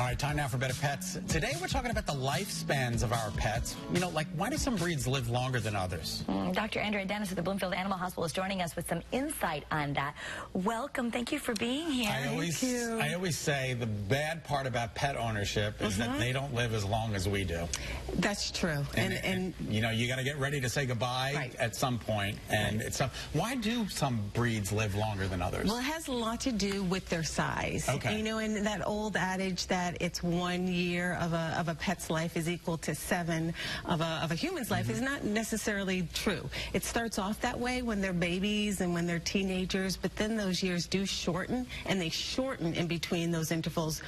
right, time now for Better Pets. Today we're talking about the lifespans of our pets. You know, like, why do some breeds live longer than others? Dr. Andrea at the Bloomfield Animal Hospital is joining us with some insight on that. Welcome. Thank you for being here. I always say the bad part about pet ownership is that they don't live as long as we do. That's true. And you know, you got to get ready to say goodbye at some point. And why do some breeds live longer than others? Well, it has a lot to do with their size. Okay. You know, and that old adage that it's 1 year of a pet's life is equal to 7 of a human's life is not necessarily true. It starts off that way when they're babies and when they're teenagers, but then those years do shorten, and they shorten in between those intervals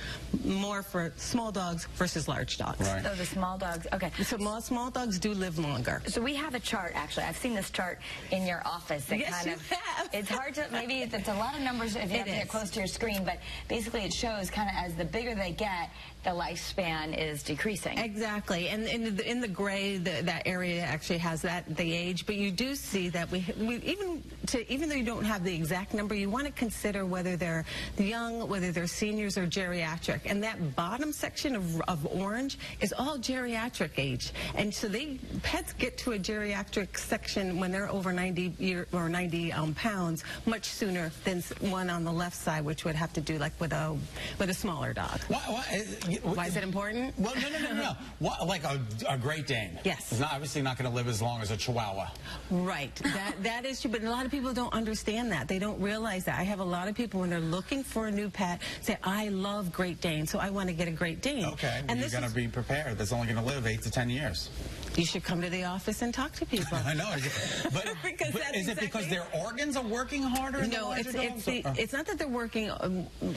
more for small dogs versus large dogs. Right. So the small dogs, okay. So small dogs do live longer. So we have a chart, actually. I've seen this chart in your office. That Yes, kind you of, have. It's hard to, maybe it's a lot of numbers if you have to get close to your screen, but basically it shows kind of as the bigger they get, the lifespan is decreasing. Exactly, and in the gray, that area actually has the age, but you do see that even though you don't have the exact number, you want to consider whether they're young, whether they're seniors or geriatric, and that bottom section of orange is all geriatric age, and so pets get to a geriatric section when they're over 90 pounds much sooner than one on the left side, which would have to do like with a smaller dog. Why is it important? Well, no. Like a Great Dane. Yes. Is obviously not going to live as long as a Chihuahua. Right. That is true, but a lot of people don't understand that. They don't realize that. I have a lot of people when they're looking for a new pet say, I love Great Dane, so I want to get a Great Dane. Okay, and you're going to be prepared. That's only going to live 8 to 10 years. You should come to the office and talk to people. I know. But is it because their organs are working harder? No, it's not that they're working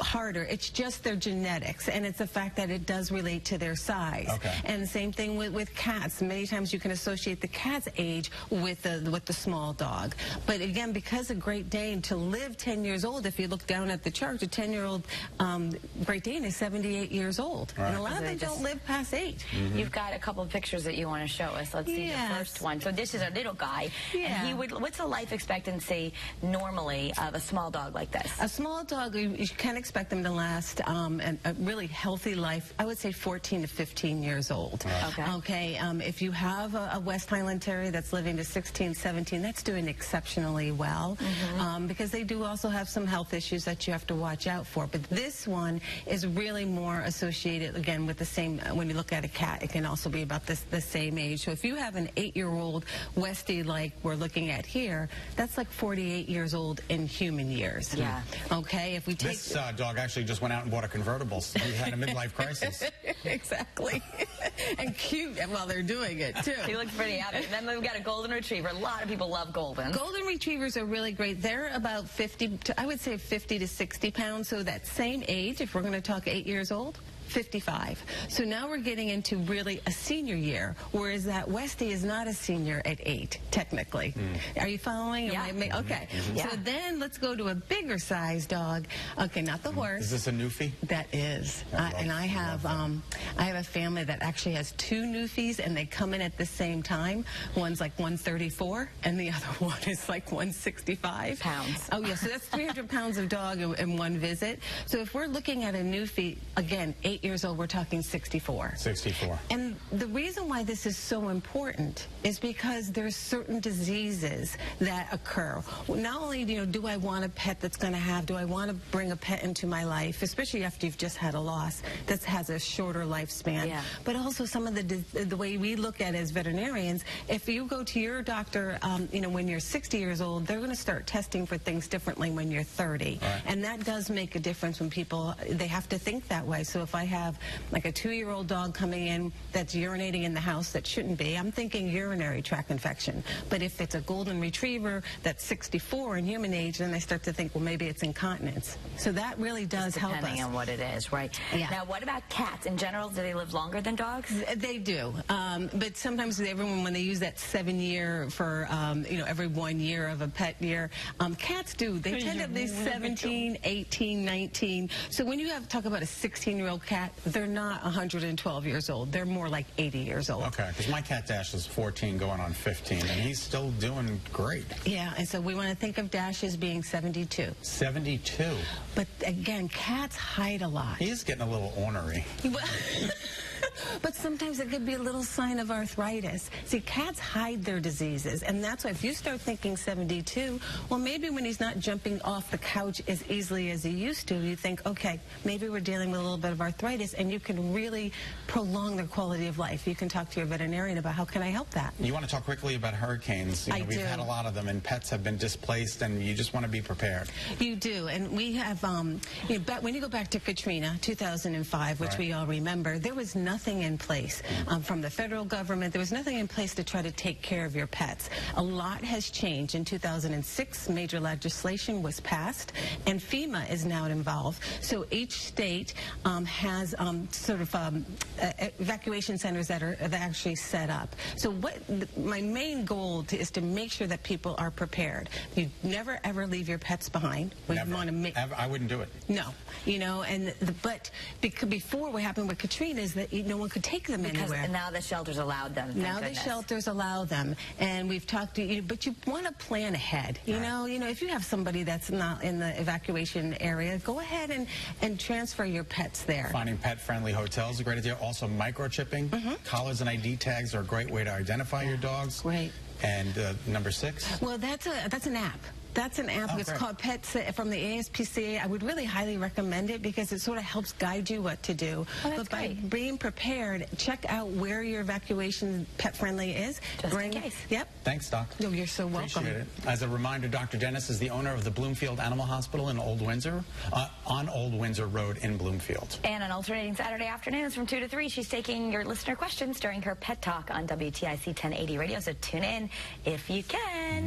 harder. It's just their genetics, and it's the fact that it does relate to their size. Okay. And the same thing with cats. Many times you can associate the cat's age with the small dog. But again, because a Great Dane to live 10 years old, if you look down at the chart, a 10-year-old Great Dane is 78 years old. Right. And a lot of them don't live past 8. You've got a couple of pictures that you want to show us. Let's see the first one. So this is a little guy. Yeah. And what's the life expectancy normally of a small dog like this? A small dog, you can expect them to last a really healthy life, I would say 14 to 15 years old. Right. Okay. If you have a West Highland Terrier that's living to 16, 17, that's doing exceptionally well because they do also have some health issues that you have to watch out for. But this one is really more associated, again, with the same, when you look at a cat, it can also be about the same age. So if you have an 8-year-old Westie like we're looking at here, that's like 48 years old in human years. Yeah. Okay. If we take this dog actually just went out and bought a convertible. He had a midlife crisis. Exactly. And cute while they're doing it, too. He looks pretty happy. Then we've got a golden retriever. A lot of people love Goldens. Golden retrievers are really great. They're about 50 to 60 pounds. So that same age, if we're going to talk 8 years old, 55. So now we're getting into really a senior year, whereas that Westie is not a senior at 8, technically. Are you following? Yeah. Okay. So then let's go to a bigger size dog. Okay, not the horse. Is this a Newfie? That is. And I have a family that actually has 2 Newfies, and they come in at the same time. One's like 134, and the other one is like 165 pounds. Oh yeah, so that's 300 pounds of dog in one visit. So if we're looking at a Newfie, again, 8 years old, we're talking 64. 64. And the reason why this is so important is because there's certain diseases that occur. Not only do I want a pet that's going to have, do I want to bring a pet into my life, especially after you've just had a loss that has a shorter lifespan, but also some of the way we look at it as veterinarians, if you go to your doctor, when you're 60 years old, they're going to start testing for things differently when you're 30. Right. And that does make a difference when people, they have to think that way. So if I have like a 2-year-old dog coming in that's urinating in the house that shouldn't be, I'm thinking urinary tract infection. But if it's a golden retriever that's 64 in human age, then I start to think, well, maybe it's incontinence. So that really does help us. Depending on what it is, right? Yeah. Now, what about cats? In general, do they live longer than dogs? They do. But sometimes everyone, when they use that 7-year for, every 1 year of a pet year, cats do. They tend to be 17, 18, 19. So when you talk about a 16-year-old cat, cat, they're not 112 years old. They're more like 80 years old. Okay, because my cat Dash is 14 going on 15, and he's still doing great. Yeah, and so we want to think of Dash as being 72. 72? But again, cats hide a lot. He is getting a little ornery. But sometimes it could be a little sign of arthritis. See, cats hide their diseases, and that's why if you start thinking 72, well, maybe when he's not jumping off the couch as easily as he used to, you think, okay, maybe we're dealing with a little bit of arthritis, and you can really prolong their quality of life. You can talk to your veterinarian about how can I help that. You want to talk quickly about hurricanes. We've had a lot of them, and pets have been displaced, and you just want to be prepared. You do, and we have, when you go back to Katrina, 2005, which we all remember, there was nothing in place from the federal government. There was nothing in place to try to take care of your pets. A lot has changed. In 2006, major legislation was passed, and FEMA is now involved. So each state has evacuation centers that are actually set up. So my main goal is to make sure that people are prepared. You never ever leave your pets behind. Never. I wouldn't do it. No, but before what happened with Katrina is that no one could take them anywhere. Because now the shelters allowed them. Now the shelters allow them, and we've talked to you, but you want to plan ahead. You know, if you have somebody that's not in the evacuation area, go ahead and transfer your pets there. Finding pet-friendly hotels is a great idea. Also, microchipping, collars and ID tags are a great way to identify your dogs. Great. And number 6? Well, that's an app. That's an app. It's called Pets from the ASPCA. I would really highly recommend it because it sort of helps guide you what to do. But by being prepared, check out where your evacuation pet-friendly is. Just in case. Yep. Thanks, Doc. No, you're so welcome. Appreciate it. As a reminder, Dr. Dennis is the owner of the Bloomfield Animal Hospital in Old Windsor, on Old Windsor Road in Bloomfield. And on alternating Saturday afternoons from 2 to 3, she's taking your listener questions during her Pet Talk on WTIC 1080 radio. So tune in if you can.